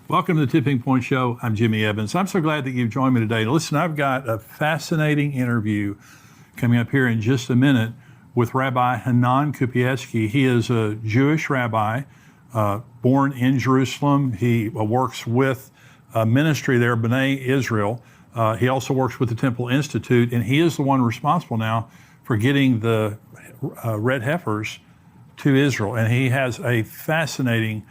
Welcome to the Tipping Point Show. I'm Jimmy Evans. I'm so glad that you've joined me today. Listen, I've got a fascinating interview coming up here in just a minute with Rabbi Hanan Kupiecki. He is a Jewish rabbi born in Jerusalem. He works with a ministry there, B'nai Israel. He also works with the Temple Institute, and he is the one responsible now for getting the red heifers to Israel. And he has a fascinating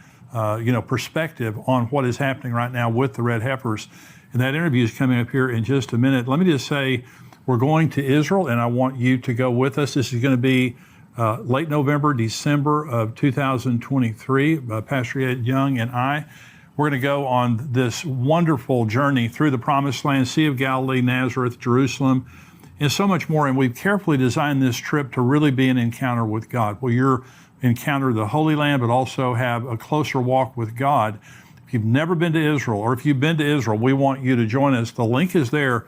perspective on what is happening right now with the red heifers. And that interview is coming up here in just a minute. Let me just say, we're going to Israel, and I want you to go with us. This is going to be late November, December of 2023. Pastor Ed Young and I, we're going to go on this wonderful journey through the Promised Land, Sea of Galilee, Nazareth, Jerusalem, and so much more. And we've carefully designed this trip to really be an encounter with God. Well, you're encounter the Holy Land, but also have a closer walk with God. If you've never been to Israel, or if you've been to Israel, we want you to join us. The link is there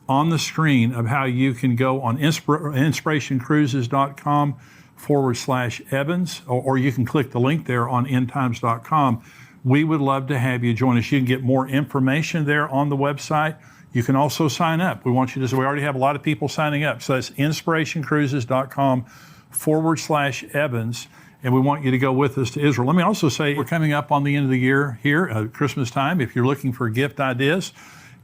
on the screen of how you can go on inspirationcruises.com/Evans, or you can click the link there on endtimes.com. We would love to have you join us. You can get more information there on the website. You can also sign up. We want you to, we already have a lot of people signing up. So that's inspirationcruises.com/Evans. And we want you to go with us to Israel. Let me also say, we're coming up on the end of the year here, Christmas time. If you're looking for gift ideas,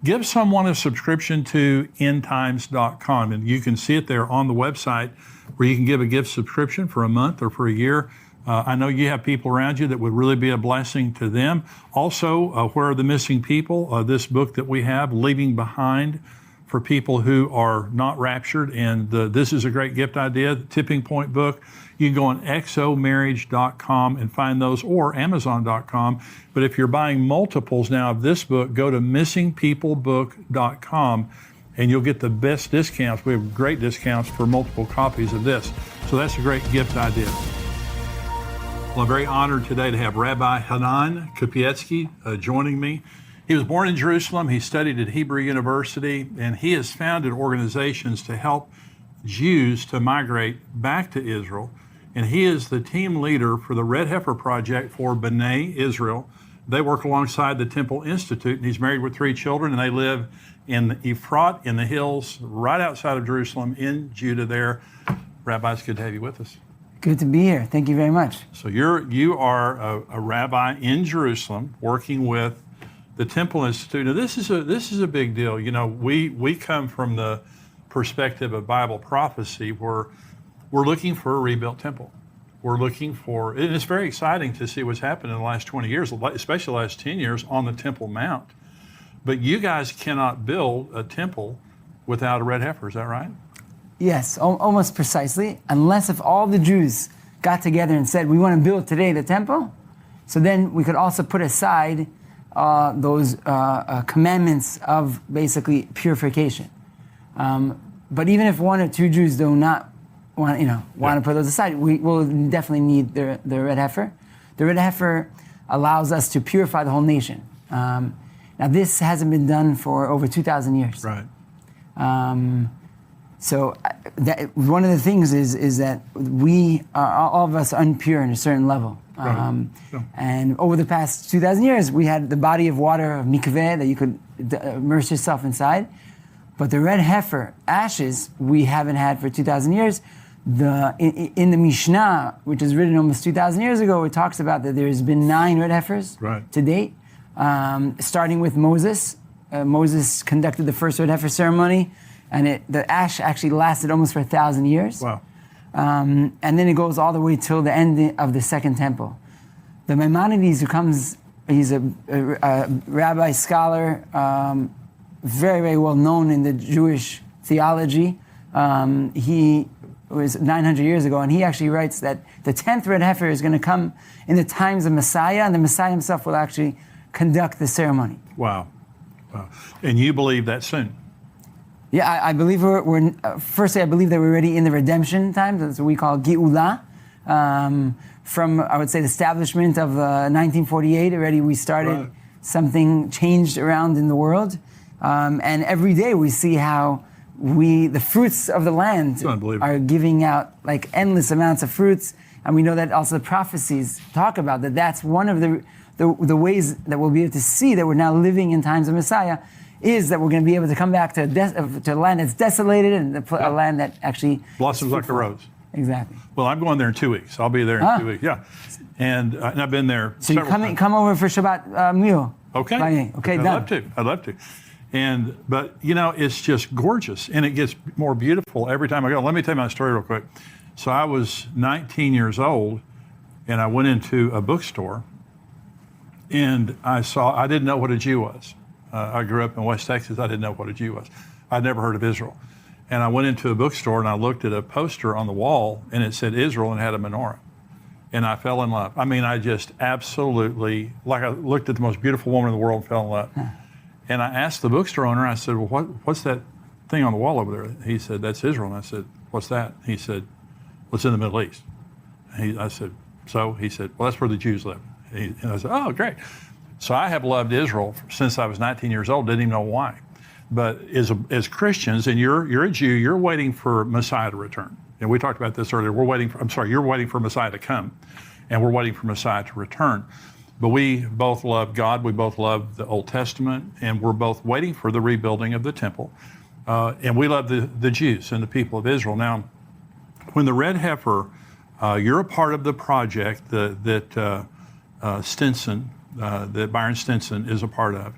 give someone a subscription to endtimes.com. And you can see it there on the website where you can give a gift subscription for a month or for a year. I know you have people around you that would really be a blessing to them. Also, Where Are the Missing People? This book that we have, Leaving Behind, for people who are not raptured. And this is a great gift idea, the Tipping Point book. You can go on exomarriage.com and find those, or amazon.com. But if you're buying multiples now of this book, go to missingpeoplebook.com and you'll get the best discounts. We have great discounts for multiple copies of this. So that's a great gift idea. Well, I'm very honored today to have Rabbi Hanan Kupiecki joining me. He was born in Jerusalem. He studied at Hebrew University, and he has founded organizations to help Jews to migrate back to Israel. And he is the team leader for the Red Heifer Project for B'nai Israel. They work alongside the Temple Institute, and he's married with 3 children, and they live in Ephrat in the hills right outside of Jerusalem in Judah there. Rabbi, it's good to have you with us. Good to be here. Thank you very much. So you are a rabbi in Jerusalem working with the Temple Institute. Now this is a big deal. You know, we come from the perspective of Bible prophecy where we're looking for a rebuilt temple. We're looking for, and it's very exciting to see what's happened in the last 20 years, especially the last 10 years on the Temple Mount. But you guys cannot build a temple without a red heifer, is that right? Yes, almost precisely. Unless if all the Jews got together and said, we want to build today the temple, so then we could also put aside those commandments of basically purification. But even if 1 or 2 Jews do not want to put those aside, we will definitely need the red heifer. The red heifer allows us to purify the whole nation. Now this hasn't been done for over 2,000 years. Right. So one of the things is that we are all of us impure in a certain level. Right. And over the past 2,000 years, we had the body of water of mikveh that you could immerse yourself inside. But the red heifer ashes we haven't had for 2,000 years. In the Mishnah, which is written almost 2,000 years ago, it talks about that there's been 9 red heifers to date, starting with Moses. Moses conducted the first red heifer ceremony, and the ash actually lasted almost for 1,000 years. Wow. And then it goes all the way till the end of the Second Temple. The Maimonides, he's a rabbi scholar, very, very well known in the Jewish theology. He was 900 years ago, and he actually writes that the 10th red heifer is going to come in the times of Messiah, and the Messiah himself will actually conduct the ceremony. Wow. And you believe that soon? Yeah, I believe firstly, I believe that we're already in the redemption times. That's what we call Geula. From, I would say, the establishment of 1948, already we started something changed around in the world. And every day we see how the fruits of the land are giving out like endless amounts of fruits. And we know that also the prophecies talk about that. That's one of the the ways that we'll be able to see that we're now living in times of Messiah is that we're going to be able to come back to a land that's desolated and a land that actually blossoms like a rose. Exactly. Well, I'm going there in 2 weeks. I'll be there in 2 weeks. Yeah, and I've been there. So you come over for Shabbat meal. Okay. Okay. I'd love to. But it's just gorgeous, and it gets more beautiful every time I go. Let me tell you my story real quick. So I was 19 years old, and I went into a bookstore, and I didn't know what a Jew was. I grew up in West Texas. I didn't know what a Jew was. I'd never heard of Israel. And I went into a bookstore and I looked at a poster on the wall and it said Israel and had a menorah. And I fell in love. I mean, I just absolutely, like I looked at the most beautiful woman in the world and fell in love. And I asked the bookstore owner, I said, well, what's that thing on the wall over there? He said, that's Israel. And I said, what's that? He said, well, it's in the Middle East. I said, so? He said, well, that's where the Jews live. And I said, oh, great. So I have loved Israel since I was 19 years old, didn't even know why. But as Christians, and you're a Jew, you're waiting for Messiah to return. And we talked about this earlier. You're waiting for Messiah to come, and we're waiting for Messiah to return. But we both love God, we both love the Old Testament, and we're both waiting for the rebuilding of the temple. And we love the Jews and the people of Israel. Now, when the red heifer, you're a part of the project that Byron Stinson is a part of.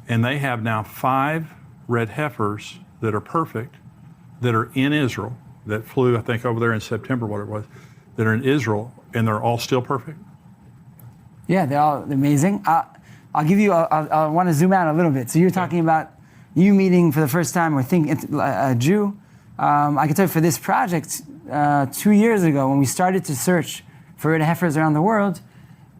And they have now 5 red heifers that are perfect, that are in Israel, that flew, I think, over there in September, what it was, that are in Israel, and they're all still perfect? Yeah, they're all amazing. I'll give you, I want to zoom out a little bit. So you're talking about you meeting for the first time or thinking a Jew. I can tell you for this project, 2 years ago, when we started to search for red heifers around the world,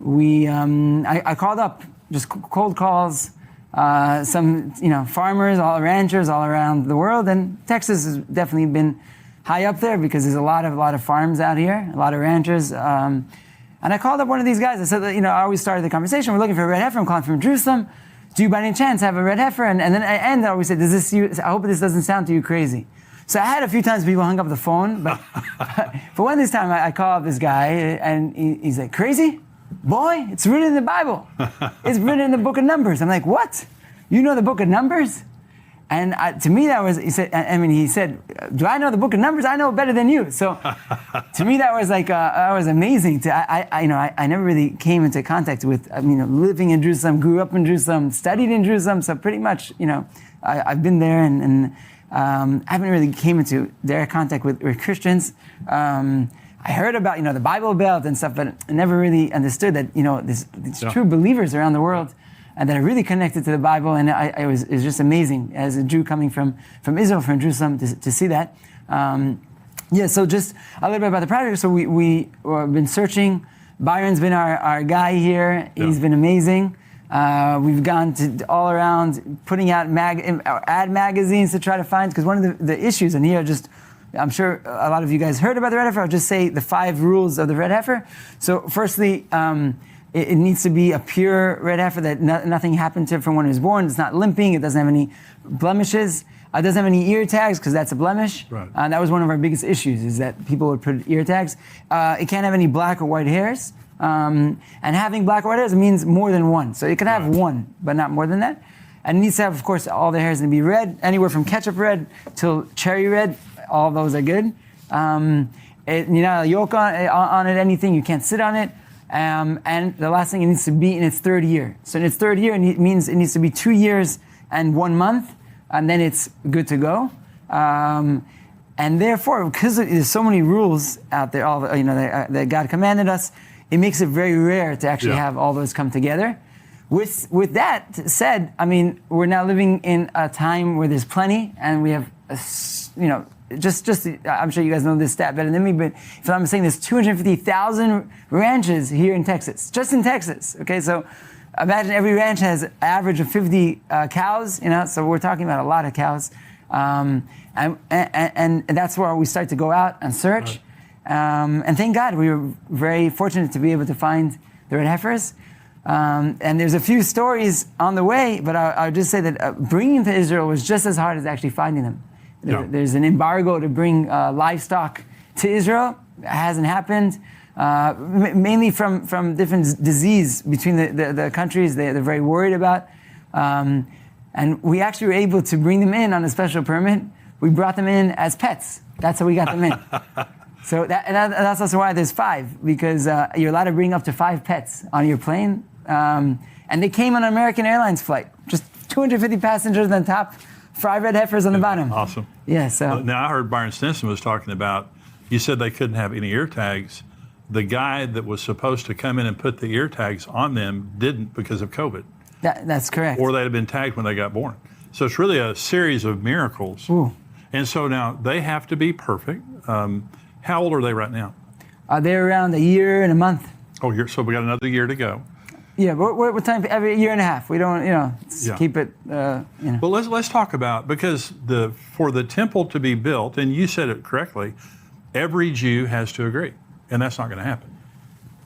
I called up, just cold calls, some farmers, ranchers all around the world, and Texas has definitely been high up there because there's a lot of farms out here, a lot of ranchers. And I called up one of these guys. I said, I always started the conversation. We're looking for a red heifer. I'm calling from Jerusalem. Do you by any chance have a red heifer? And then I always said, I hope this doesn't sound to you crazy. So I had a few times people hung up the phone, but for one this time I called this guy and he's like, crazy? Boy, it's written in the Bible. It's written in the book of Numbers. I'm like, what? You know the book of Numbers? And to me, that was, he said, do I know the book of Numbers? I know it better than you. So to me, that was like, that was amazing. I never really came into contact with, living in Jerusalem, grew up in Jerusalem, studied in Jerusalem. So pretty much, I've been there and I haven't really came into direct contact with Christians. I heard about, the Bible Belt and stuff, but I never really understood that, these true believers around the world and that are really connected to the Bible. And it was just amazing as a Jew coming from Israel, from Jerusalem, to see that. So just a little bit about the project. So we've been searching. Byron's been our guy here. Yeah. He's been amazing. We've gone to all around putting out ad magazines to try to find, because one of the issues, and here I'm sure a lot of you guys heard about the red heifer. I'll just say the 5 rules of the red heifer. So firstly, it needs to be a pure red heifer that nothing happened to it from when it was born. It's not limping. It doesn't have any blemishes. It doesn't have any ear tags because that's a blemish. Right. That was one of our biggest issues, is that people would put ear tags. It can't have any black or white hairs. And having black or white hairs means more than one. So it can have one, but not more than that. And it needs to have, of course, all the hairs to be red, anywhere from ketchup red till cherry red. All those are good. You're not a yoke on it, anything. You can't sit on it. And the last thing, it needs to be in its 3rd year. So in its 3rd year, it means it needs to be 2 years and 1 month, and then it's good to go. And therefore, because there's so many rules out there, that God commanded us, it makes it very rare to actually have all those come together. With that said, we're now living in a time where there's plenty, and we have, I'm sure you guys know this stat better than me, but if I'm saying there's 250,000 ranches here in Texas, just in Texas. Okay, so imagine every ranch has an average of 50 cows. So we're talking about a lot of cows, and that's where we start to go out and search. Right. And thank God we were very fortunate to be able to find the red heifers. And there's a few stories on the way, but I'll just say that bringing them to Israel was just as hard as actually finding them. There's an embargo to bring livestock to Israel. It hasn't happened. mainly from different disease between the countries they're very worried about. And we actually were able to bring them in on a special permit. We brought them in as pets. That's how we got them in. So that's also why there's 5, because you're allowed to bring up to 5 pets on your plane. And they came on an American Airlines flight, just 250 passengers on top, 5 red heifers on the bottom. Awesome. Yeah, so. Now, I heard Byron Stinson was talking about, you said they couldn't have any ear tags. The guy that was supposed to come in and put the ear tags on them didn't because of COVID. That's correct. Or they'd have been tagged when they got born. So it's really a series of miracles. Ooh. And so now they have to be perfect. How old are they right now? They're around a year and a month. Oh, so we got another year to go. Yeah, we're time every year and a half. We don't, keep it, Well, let's talk about, because for the temple to be built, and you said it correctly, every Jew has to agree, and that's not going to happen.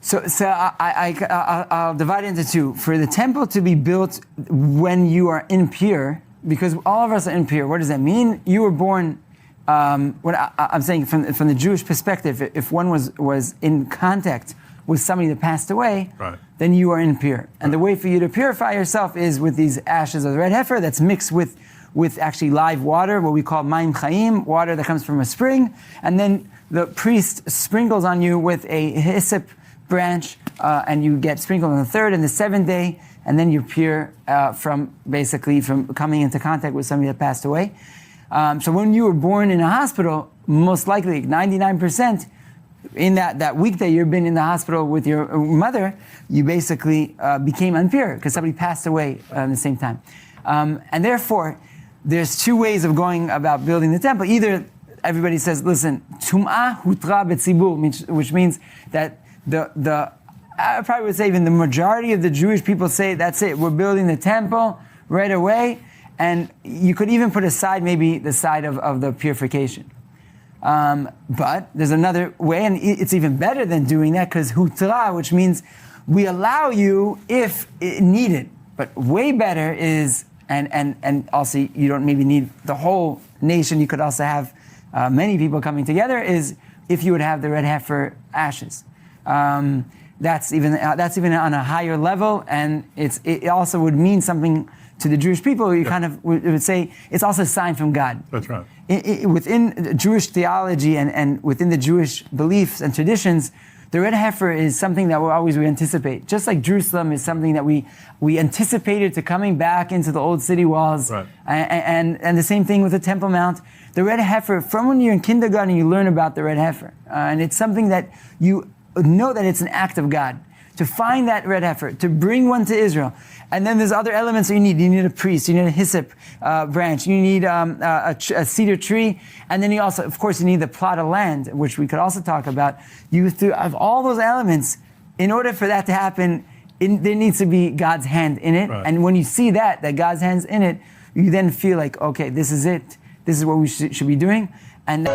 So I'll divide it into 2. For the temple to be built when you are impure, because all of us are impure. What does that mean? You were born. What I'm saying from the Jewish perspective, if one was in contact with somebody that passed away, right, then you are impure. And the way for you to purify yourself is with these ashes of the red heifer that's mixed with actually live water, what we call mayim chaim, water that comes from a spring, and then the priest sprinkles on you with a hyssop branch, and you get sprinkled on the 3rd and the 7th day, and then you're pure from coming into contact with somebody that passed away. So when you were born in a hospital, most likely 99%, in that week that you've been in the hospital with your mother, you basically became impure because somebody passed away at the same time. And therefore, there's 2 ways of going about building the temple. Either everybody says, listen, tum'ah hutra betzibur, which means that I probably would say even the majority of the Jewish people say, that's it, we're building the temple right away. And you could even put aside maybe the side of the purification. But there's another way, and it's even better than doing that, because hutra, which means we allow you if needed. But way better is, and also you don't maybe need the whole nation, you could also have many people coming together, is if you would have the red heifer ashes. That's even on a higher level, and it also would mean something to the Jewish people. You kind of would say it's also a sign from God. That's right. Within Jewish theology and within the Jewish beliefs and traditions, the red heifer is something that we anticipate. Just like Jerusalem is something that we anticipated to coming back into the old city walls. Right. And the same thing with the Temple Mount. The red heifer, from when you're in kindergarten, you learn about the red heifer. And it's something that you know that it's an act of God. To find that red heifer, to bring one to Israel. And then there's other elements that you need. You need a priest, you need a hyssop branch, you need a cedar tree, and then you also, of course, you need the plot of land, which we could also talk about. You have all those elements. In order for that to happen, there needs to be God's hand in it. Right. And when you see that God's hand's in it, you then feel like, okay, this is it. This is what we should be doing. And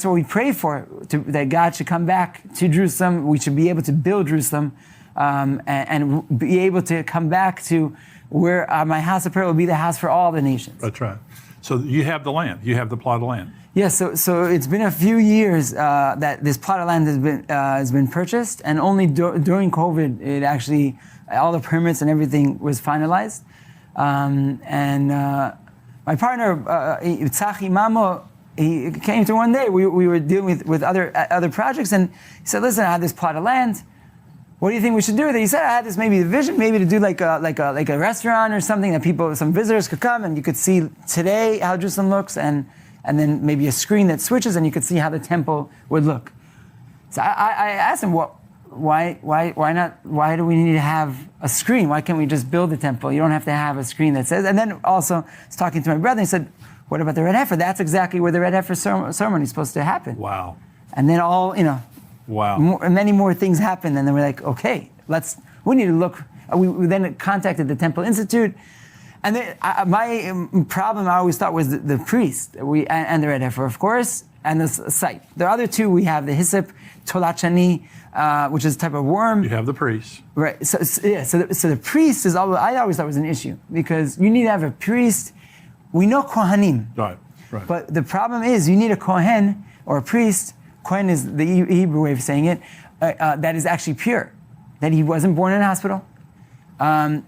that's what we pray for, that God should come back to Jerusalem. We should be able to build Jerusalem and be able to come back to where my house of prayer will be the house for all the nations. That's right. So you have the land. You have the plot of land. Yes, so it's been a few years that this plot of land has been purchased, and only during COVID, it actually, all the permits and everything was finalized. My partner, Tzachi Mamo, he came to one day. We were dealing with other projects, and he said, "Listen, I have this plot of land. What do you think we should do with it?" He said, "I had this maybe the vision, maybe to do like a restaurant or something that some visitors could come and you could see today how Jerusalem looks, and then maybe a screen that switches and you could see how the temple would look." So I asked him, why not? Why do we need to have a screen? Why can't we just build the temple? You don't have to have a screen that says. And then also, I was talking to my brother, and he said, "What about the red heifer? That's exactly where the red heifer ceremony is supposed to happen." Wow. And then Wow. many more things happened, and then we're like, okay, we need to look. We then contacted the Temple Institute, and my problem I always thought was the priest and the red heifer, of course, and the site. The other two, we have the hyssop, tolachani, which is a type of worm. You have the priest. Right. So the priest is I always thought was an issue, because you need to have a priest. We know kohanim. Right. But the problem is you need a kohen or a priest. Kohen is the Hebrew way of saying it, that is actually pure, that he wasn't born in a hospital.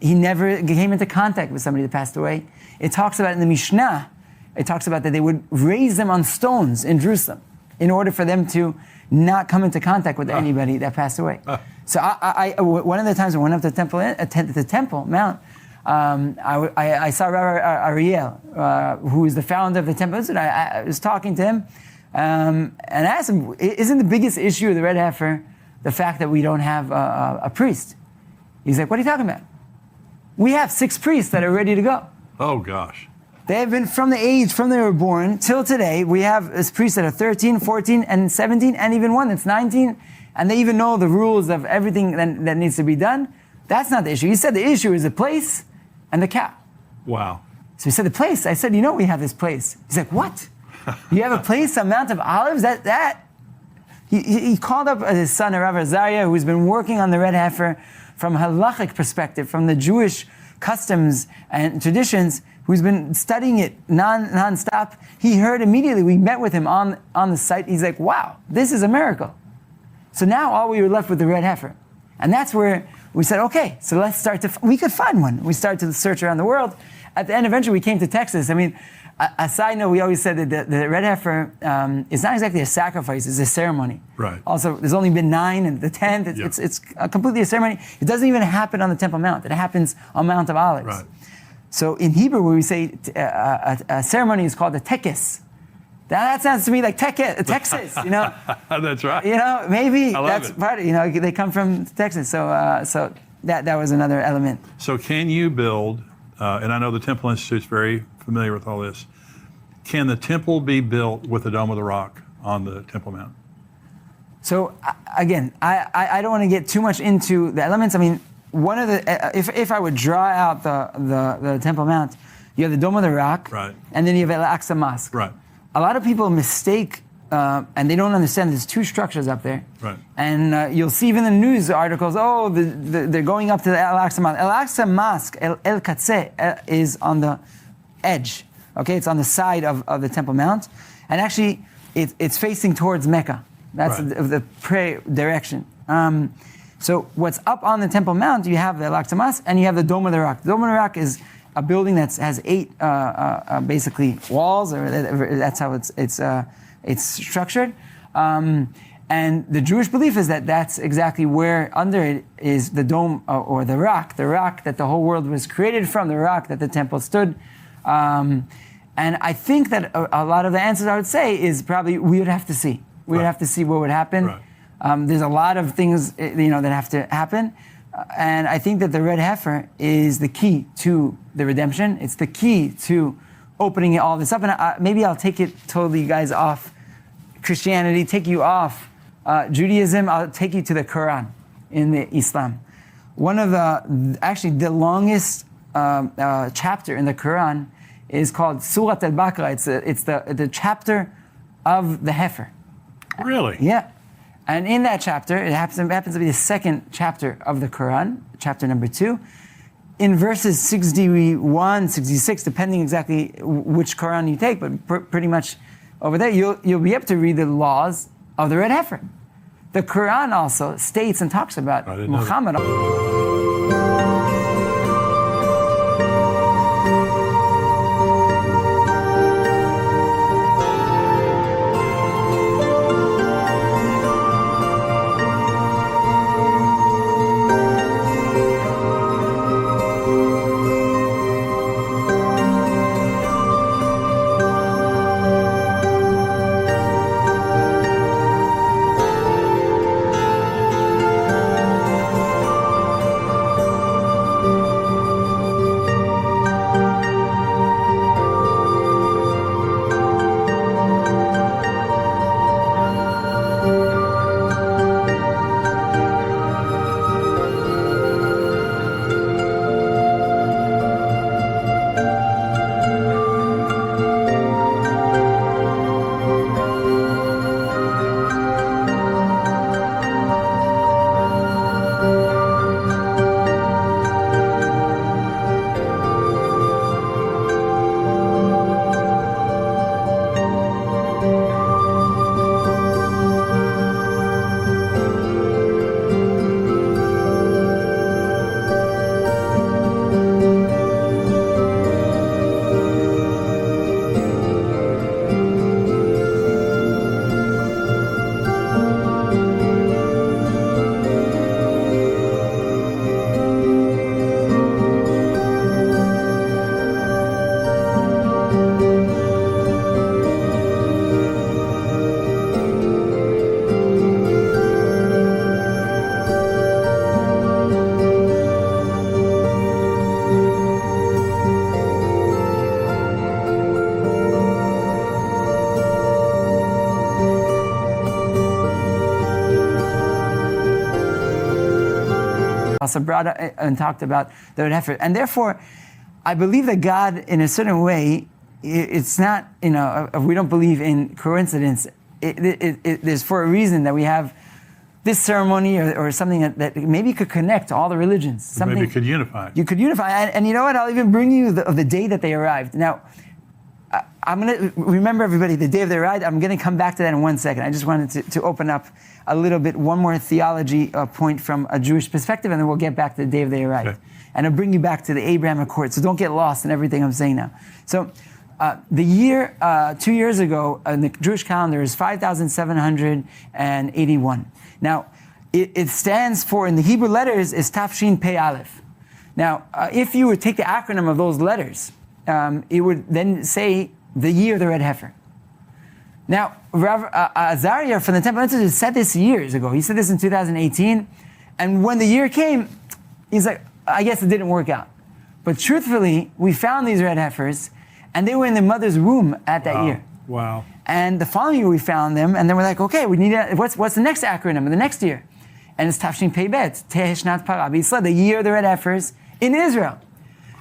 He never came into contact with somebody that passed away. It talks about in the Mishnah, it talks about that they would raise them on stones in Jerusalem in order for them to not come into contact with anybody that passed away. So one of the times I went up to the Temple Mount, I saw Rabbi Ariel, who is the founder of the Temple Institute. I was talking to him, and I asked him, "Isn't the biggest issue of the red heifer the fact that we don't have a priest?" He's like, "What are you talking about? We have 6 priests that are ready to go." Oh gosh. They have been from they were born till today. We have priests that are 13, 14, and 17, and even one that's 19, and they even know the rules of everything that needs to be done. That's not the issue. He said the issue is the place and the cow. Wow. So he said, the place. I said, we have this place. He's like, what? You have a place, a Mount of Olives? He called up his son, Rav Azariah, who's been working on the red heifer from a halachic perspective, from the Jewish customs and traditions, who's been studying it non-stop. He heard immediately, we met with him on the site. He's like, wow, this is a miracle. So now all we were left with the red heifer. And that's where we said, okay, so let's we could find one. We started to search around the world. At the end, eventually we came to Texas. I mean, a side note, we always said that the red heifer is not exactly a sacrifice, it's a ceremony. Right. Also, there's only been 9, and the 10th, it's completely a ceremony. It doesn't even happen on the Temple Mount. It happens on Mount of Olives. Right. So in Hebrew, when we say a ceremony is called a tekes, that sounds to me like Texas, That's right. Maybe I love that's it. part of, they come from Texas. So that was another element. So can you build, and I know the Temple Institute's very familiar with all this, can the temple be built with the Dome of the Rock on the Temple Mount? So again, I don't want to get too much into the elements. I mean, one of the, if I would draw out the Temple Mount, you have the Dome of the Rock, right, and then you have Al-Aqsa Mosque. Right. A lot of people mistake, and they don't understand there's 2 structures up there. Right. And you'll see even in the news articles, they're going up to the Al-Aqsa Mosque. Al-Aqsa Mosque, El Katse, is on the edge. Okay, it's on the side of the Temple Mount. And actually, it's facing towards Mecca. That's right, the prayer direction. So what's up on the Temple Mount, you have the Al-Aqsa Mosque, and you have the Dome of the Rock. The Dome of the Rock is a building that has 8 basically walls, or that's how it's structured. And the Jewish belief is that that's exactly where under it is the dome or the rock that the whole world was created from, the rock that the temple stood. And I think that a lot of the answers I would say is probably we would have to see. We would have to see what would happen. Right. There's a lot of things that have to happen. And I think that the red heifer is the key to the redemption. It's the key to opening all this up. And maybe I'll take it totally, you guys, off Christianity, take you off Judaism. I'll take you to the Quran in the Islam. One of the longest chapter in the Quran is called Surat al-Baqarah. It's the chapter of the heifer. Really? Yeah. And in that chapter, it happens to be the second chapter of the Quran, chapter number 2. In verses 61, 66, depending exactly which Quran you take, but pretty much over there, you'll be able to read the laws of the red heifer. The Quran also states and talks about Muhammad. Also brought up and talked about the red heifer. And therefore, I believe that God, in a certain way, it's not, we don't believe in coincidence. There's for a reason that we have this ceremony or something that maybe could connect all the religions. Something maybe could unify. You could unify. And you know what? I'll even bring you the day that they arrived. Now, I'm going to remember everybody the day of their ride. I'm going to come back to that in 1 second. I just wanted to open up a little bit, one more theology point from a Jewish perspective, and then we'll get back to the day of they arrived. Okay. And I'll bring you back to the Abraham Accord. So don't get lost in everything I'm saying now. So the year, 2 years ago, in the Jewish calendar is 5,781. Now, it stands for, in the Hebrew letters, is Tafshin Pei Aleph. Now, if you would take the acronym of those letters, it would then say the year of the red heifer. Now, Rav Azariah from the Temple Institute said this years ago. He said this in 2018. And when the year came, he's like, I guess it didn't work out. But truthfully, we found these red heifers, and they were in the mother's womb at that year. Wow. And the following year we found them, and then we're like, okay, we need what's the next acronym of the next year? And it's Tafshin Pei Bet, Teheshnat Parah B'Yisrael, the year of the red heifers in Israel.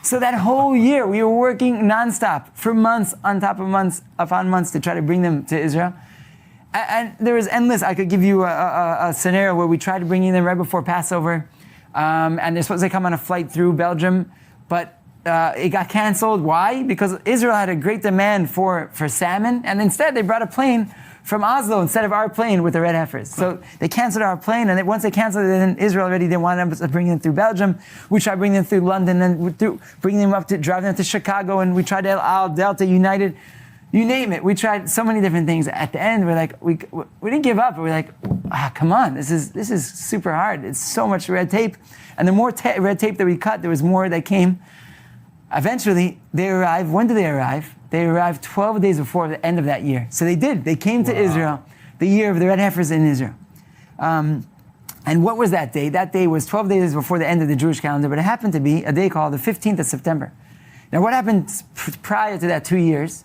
So that whole year, we were working nonstop for months on top of months upon months to try to bring them to Israel. And there was endless. I could give you a scenario where we tried to bring them right before Passover, and they're supposed to come on a flight through Belgium, but it got canceled. Why? Because Israel had a great demand for salmon, and instead they brought a plane from Oslo instead of our plane with the red heifers. So they canceled our plane, and once they canceled it, then Israel already didn't want them to bring them through Belgium. We tried bringing them through London, and bringing them up to driving them to Chicago, and we tried El Delta, United, you name it. We tried so many different things. At the end, we're like, we didn't give up. We're like, come on, this is super hard. It's so much red tape, and the more red tape that we cut, there was more that came. Eventually, they arrived. When did they arrive? They arrived 12 days before the end of that year. So they did. They came to Israel, the year of the red heifers in Israel. And what was that day? That day was 12 days before the end of the Jewish calendar, but it happened to be a day called the 15th of September. Now, what happened prior to that 2 years,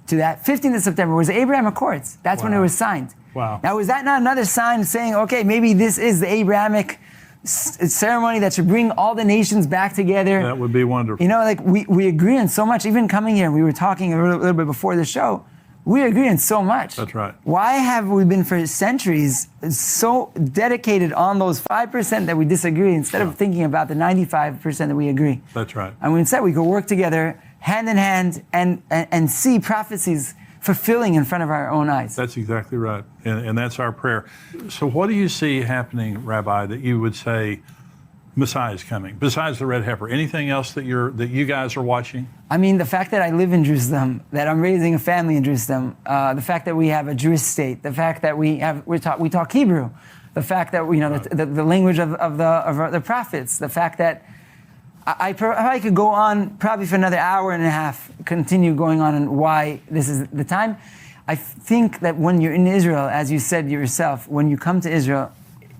to that 15th of September, was the Abraham Accords. That's when it was signed. Wow. Now, was that not another sign saying, okay, maybe this is the Abrahamic ceremony that should bring all the nations back together? That would be wonderful. You know, like we agree on so much. Even coming here, we were talking a little bit before the show. we agree on so much. That's right. Why have we been for centuries so dedicated on those 5% that we disagree instead of thinking about the 95% that we agree? That's right. And instead we could work together hand in hand and see prophecies fulfilling in front of our own eyes. That's exactly right. And that's our prayer. So what do you see happening, Rabbi, that you would say Messiah is coming, besides the red heifer? Anything else that you guys are watching? I mean, the fact that I live in Jerusalem, that I'm raising a family in Jerusalem, the fact that we have a Jewish state, the fact that we talk Hebrew, the fact that the language of the prophets, the fact that I could go on probably for another hour and a half, continue going on and why this is the time. I think that when you're in Israel, as you said yourself, when you come to Israel,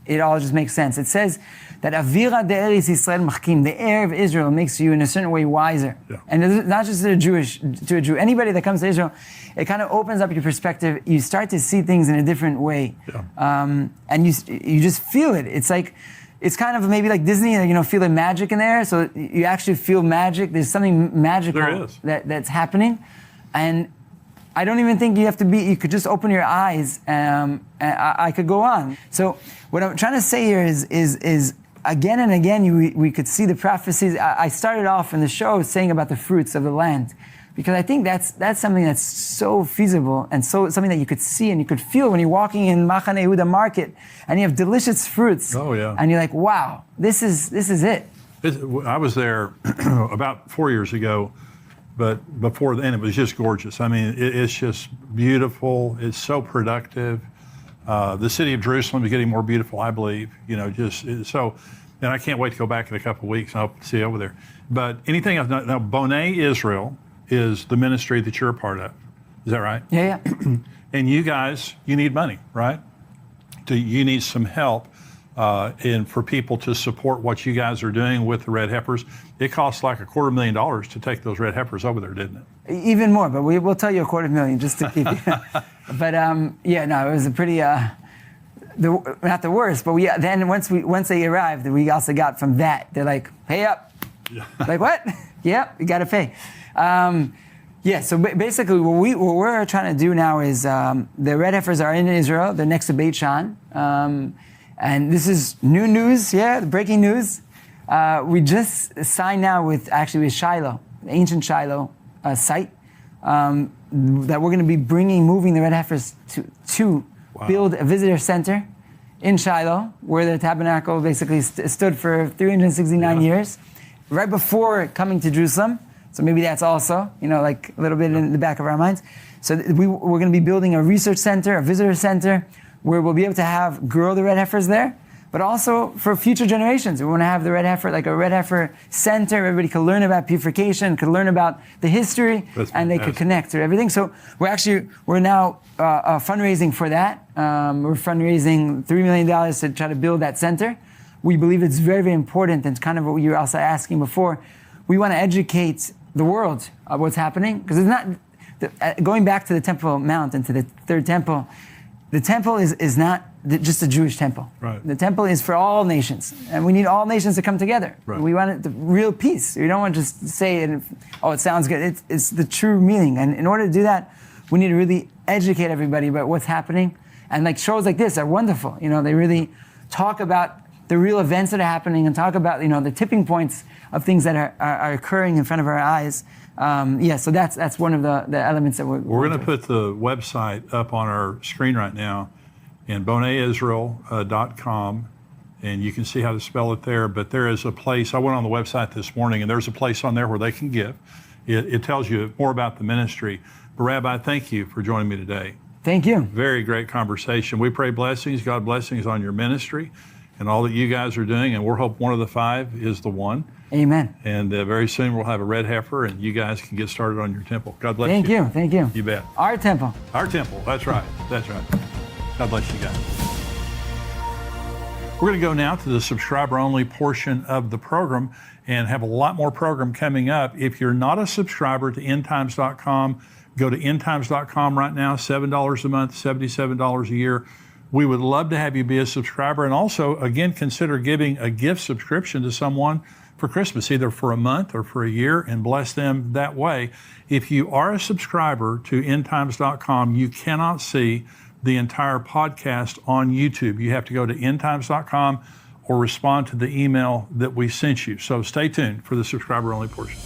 it all just makes sense. It says that Avira de'eretz Yisrael machkim, the air of Israel makes you in a certain way wiser. Yeah. And it's not just to a Jew. Anybody that comes to Israel, it kind of opens up your perspective. You start to see things in a different way. Yeah. And you just feel it. It's kind of maybe like Disney, feeling magic in there. So you actually feel magic. There's something magical that's happening. And I don't even think you have to you could just open your eyes and I could go on. So what I'm trying to say here is again and again, we could see the prophecies. I started off in the show saying about the fruits of the land, because I think that's something that's so feasible and so something that you could see and you could feel when you're walking in Machane Yehuda market and you have delicious fruits. Oh yeah. And you're like, wow, this is it. I was there about 4 years ago, but before then it was just gorgeous. I mean, it's just beautiful. It's so productive. The city of Jerusalem is getting more beautiful, I believe. And I can't wait to go back in a couple of weeks and I hope to see you over there. But anything else? Now, Bonai Israel is the ministry that you're a part of. Is that right? Yeah. And you guys, you need money, right? You need some help. And for people to support what you guys are doing with the red heifers. It costs like $250,000 to take those red heifers over there, didn't it? Even more, but we'll tell you $250,000 just to keep you. But it was a pretty, not the worst, but then once they arrived, we also got from that. They're like, pay up. Yeah. Like what? Yeah, you got to pay. So basically what we're trying to do now is the red heifers are in Israel. They're next to Beit Shan. And this is new news, breaking news. We just signed now with Shiloh, the ancient Shiloh site, that we're going to be moving the red heifers to build a visitor center in Shiloh, where the tabernacle basically stood for 369 years, right before coming to Jerusalem. So maybe that's also, like a little bit in the back of our minds. So we're going to be building a research center, a visitor center, where we'll be able to grow the red heifers there, but also for future generations. We want to have the red heifer, like a red heifer center. Everybody could learn about purification, could learn about the history, and they could connect to everything. So we're now fundraising for that. We're fundraising $3 million to try to build that center. We believe it's very, very important, and kind of what you were also asking before. We want to educate the world of what's happening, because it's not, going back to the Temple Mount and to the third temple, the temple is not just a Jewish temple. Right. The temple is for all nations, and we need all nations to come together. Right. We want the real peace. We don't want to just say it, it sounds good. It's the true meaning. And in order to do that, we need to really educate everybody about what's happening. And like shows like this are wonderful. They really talk about the real events that are happening and talk about the tipping points of things that are occurring in front of our eyes. So that's one of the elements that we're going to put the website up on our screen right now, in bonaisrael.com, and you can see how to spell it there. But there is a place, I went on the website this morning, and there's a place on there where they can give. It tells you more about the ministry. But Rabbi, thank you for joining me today. Thank you. Very great conversation. We pray blessings, God blessings on your ministry and all that you guys are doing, and we'll hope one of the five is the one. Amen. And very soon we'll have a red heifer, and you guys can get started on your temple. God bless you. Thank you. You bet. Our temple. Our temple. That's right. God bless you guys. We're going to go now to the subscriber-only portion of the program and have a lot more program coming up. If you're not a subscriber to endtimes.com, go to endtimes.com right now, $7 a month, $77 a year. We would love to have you be a subscriber. And also, again, consider giving a gift subscription to someone for Christmas, either for a month or for a year, and bless them that way. If you are a subscriber to endtimes.com, you cannot see the entire podcast on YouTube. You have to go to endtimes.com or respond to the email that we sent you. So stay tuned for the subscriber-only portion.